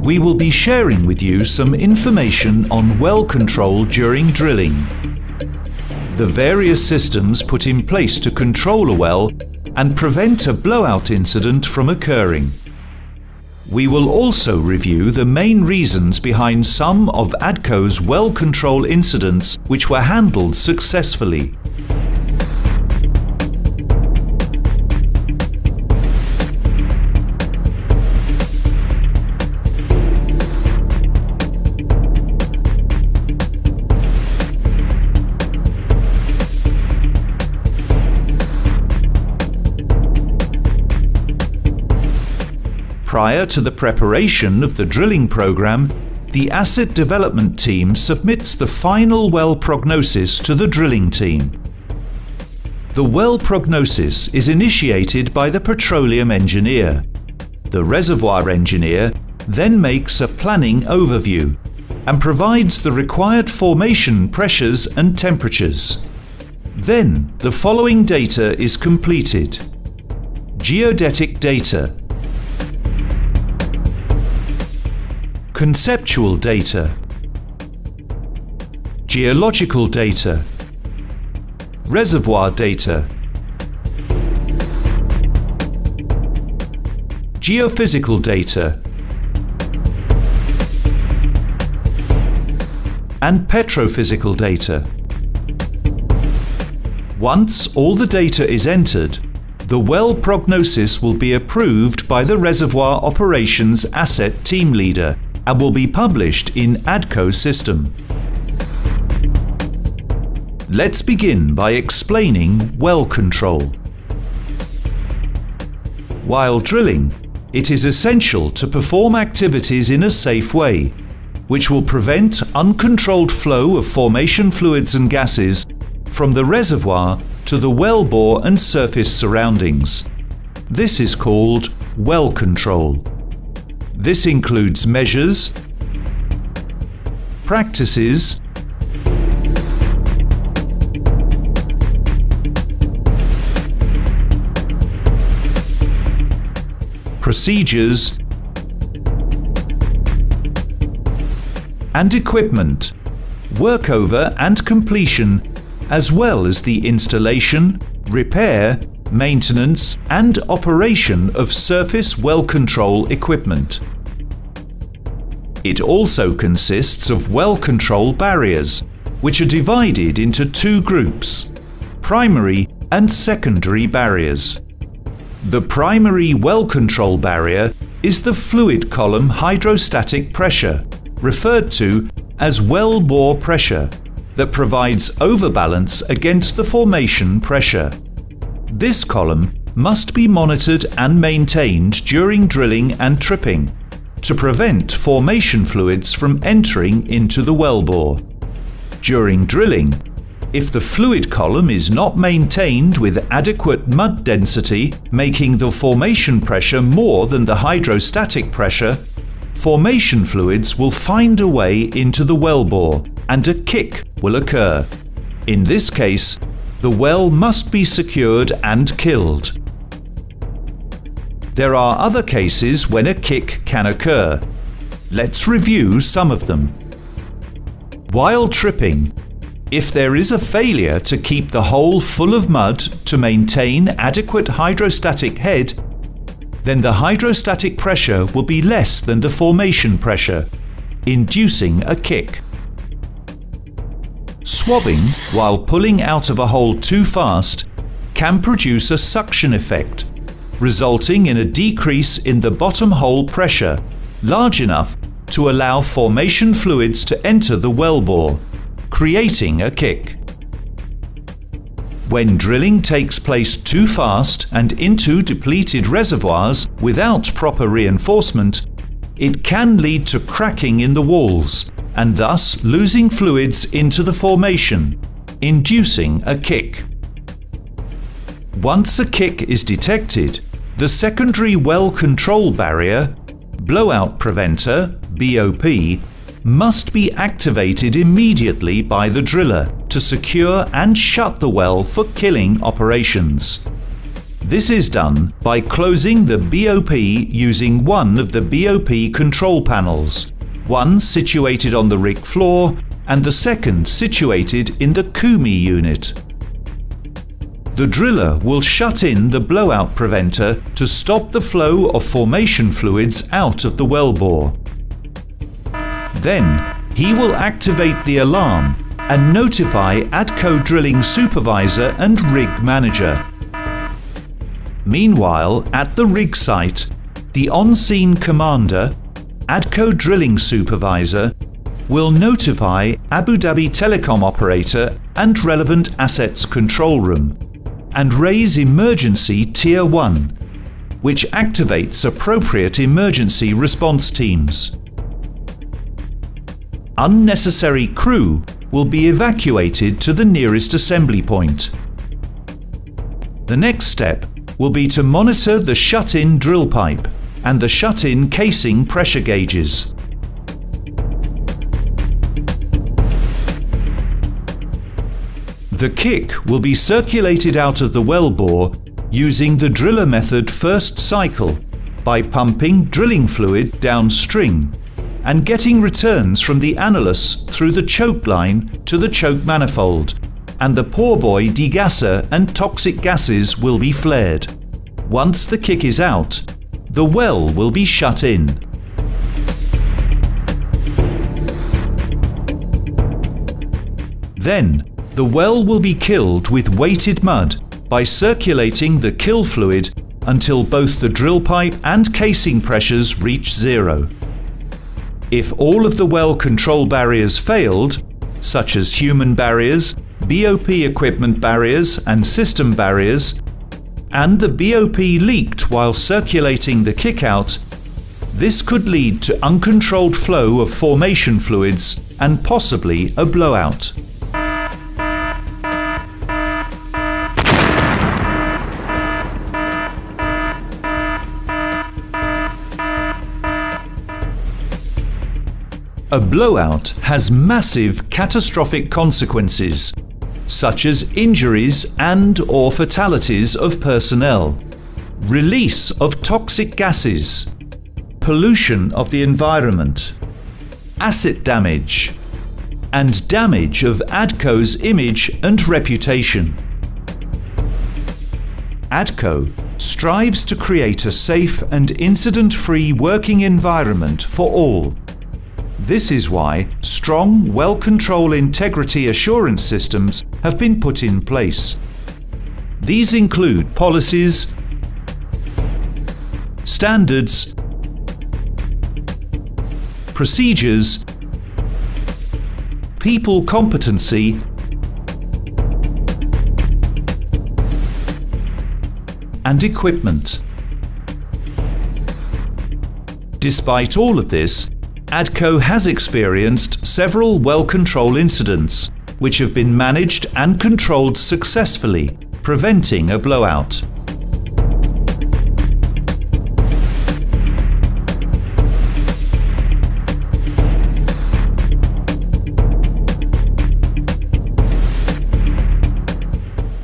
we will be sharing with you some information on well control during drilling, the various systems put in place to control a well and prevent a blowout incident from occurring. We will also review the main reasons behind some of ADCO's well control incidents which were handled successfully. Prior to the preparation of the drilling program, the asset development team submits the final well prognosis to the drilling team. The well prognosis is initiated by the petroleum engineer. The reservoir engineer then makes a planning overview and provides the required formation pressures and temperatures. Then the following data is completed: geodetic data, conceptual data, geological data, reservoir data, geophysical data, and petrophysical data. Once all the data is entered, the well prognosis will be approved by the Reservoir Operations Asset Team Leader and will be published in ADCO system. Let's begin by explaining well control. While drilling, it is essential to perform activities in a safe way, which will prevent uncontrolled flow of formation fluids and gases from the reservoir to the wellbore and surface surroundings. This is called well control. This includes measures, practices, procedures, and equipment, workover and completion, as well as the installation, repair, maintenance and operation of surface well control equipment. It also consists of well control barriers, which are divided into two groups: primary and secondary barriers. The primary well control barrier is the fluid column hydrostatic pressure, referred to as well bore pressure, that provides overbalance against the formation pressure. This column must be monitored and maintained during drilling and tripping to prevent formation fluids from entering into the wellbore. During drilling, if the fluid column is not maintained with adequate mud density, making the formation pressure more than the hydrostatic pressure, formation fluids will find a way into the wellbore and a kick will occur. In this case, the well must be secured and killed. There are other cases when a kick can occur. Let's review some of them. While tripping, if there is a failure to keep the hole full of mud to maintain adequate hydrostatic head, then the hydrostatic pressure will be less than the formation pressure, inducing a kick. Swabbing while pulling out of a hole too fast can produce a suction effect, resulting in a decrease in the bottom hole pressure large enough to allow formation fluids to enter the wellbore, creating a kick. When drilling takes place too fast and into depleted reservoirs without proper reinforcement, it can lead to cracking in the walls and thus losing fluids into the formation, inducing a kick. Once a kick is detected, the secondary well control barrier, blowout preventer (BOP), must be activated immediately by the driller to secure and shut the well for killing operations. This is done by closing the BOP using one of the BOP control panels, one situated on the rig floor and the second situated in the Kumi unit. The driller will shut in the blowout preventer to stop the flow of formation fluids out of the wellbore. Then, he will activate the alarm and notify ADCO drilling supervisor and rig manager. Meanwhile, at the rig site, the on-scene commander, ADCO drilling supervisor, will notify Abu Dhabi telecom operator and relevant assets control room and raise emergency Tier 1, which activates appropriate emergency response teams. Unnecessary crew will be evacuated to the nearest assembly point. The next step will be to monitor the shut-in drill pipe and the shut-in casing pressure gauges. The kick will be circulated out of the wellbore using the driller method first cycle by pumping drilling fluid downstream and getting returns from the annulus through the choke line to the choke manifold, and the pour-buoy degasser and toxic gases will be flared. Once the kick is out, the well will be shut in. Then, the well will be killed with weighted mud by circulating the kill fluid until both the drill pipe and casing pressures reach zero. If all of the well control barriers failed, such as human barriers, BOP equipment barriers and system barriers, and the BOP leaked while circulating the kick-out, this could lead to uncontrolled flow of formation fluids and possibly a blowout. A blowout has massive catastrophic consequences, such as injuries and/or fatalities of personnel, release of toxic gases, pollution of the environment, asset damage, and damage of ADCO's image and reputation. ADCO strives to create a safe and incident-free working environment for all. This is why strong well control integrity assurance systems have been put in place. These include policies, standards, procedures, people competency, and equipment. Despite all of this, ADCO has experienced several well control incidents, which have been managed and controlled successfully, preventing a blowout.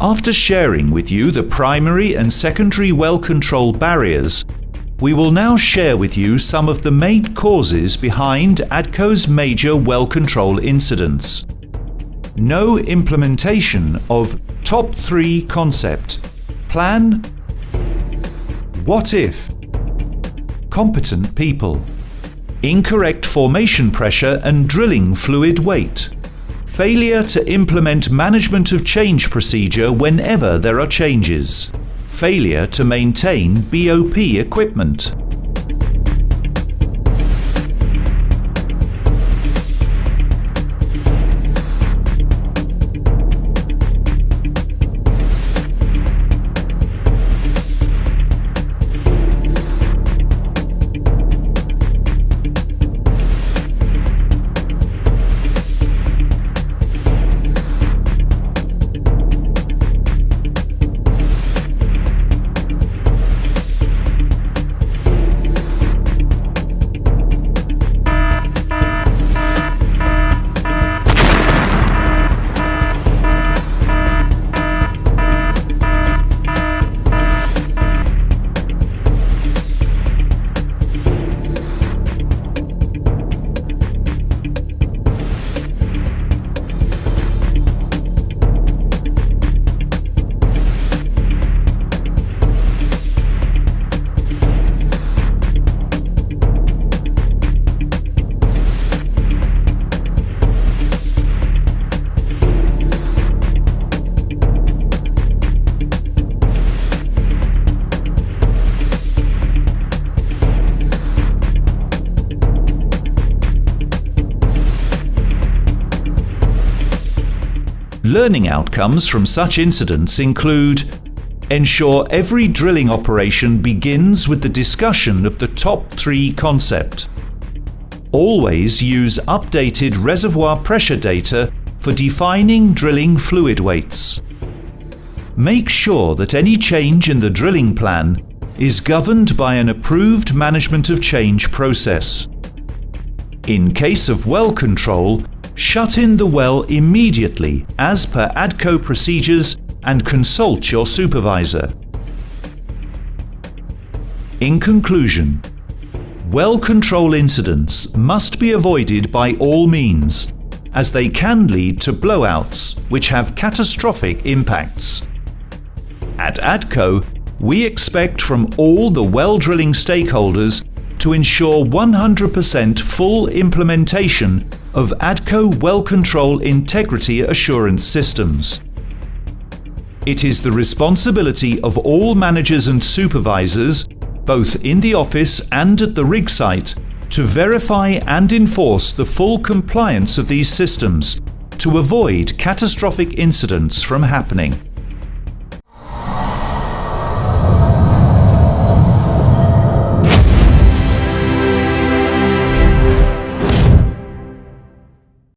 After sharing with you the primary and secondary well control barriers, we will now share with you some of the main causes behind ADCO's major well control incidents. No implementation of top 3 concept, plan, what if, competent people, incorrect formation pressure and drilling fluid weight, failure to implement management of change procedure whenever there are changes, failure to maintain BOP equipment. Learning outcomes from such incidents include: ensure every drilling operation begins with the discussion of the top 3 concept. Always use updated reservoir pressure data for defining drilling fluid weights. Make sure that any change in the drilling plan is governed by an approved management of change process. In case of well control, shut in the well immediately as per ADCO procedures and consult your supervisor. In conclusion, well control incidents must be avoided by all means, as they can lead to blowouts which have catastrophic impacts. At ADCO, we expect from all the well drilling stakeholders to ensure 100% full implementation of ADCO well control integrity assurance systems. It is the responsibility of all managers and supervisors, both in the office and at the rig site, to verify and enforce the full compliance of these systems to avoid catastrophic incidents from happening.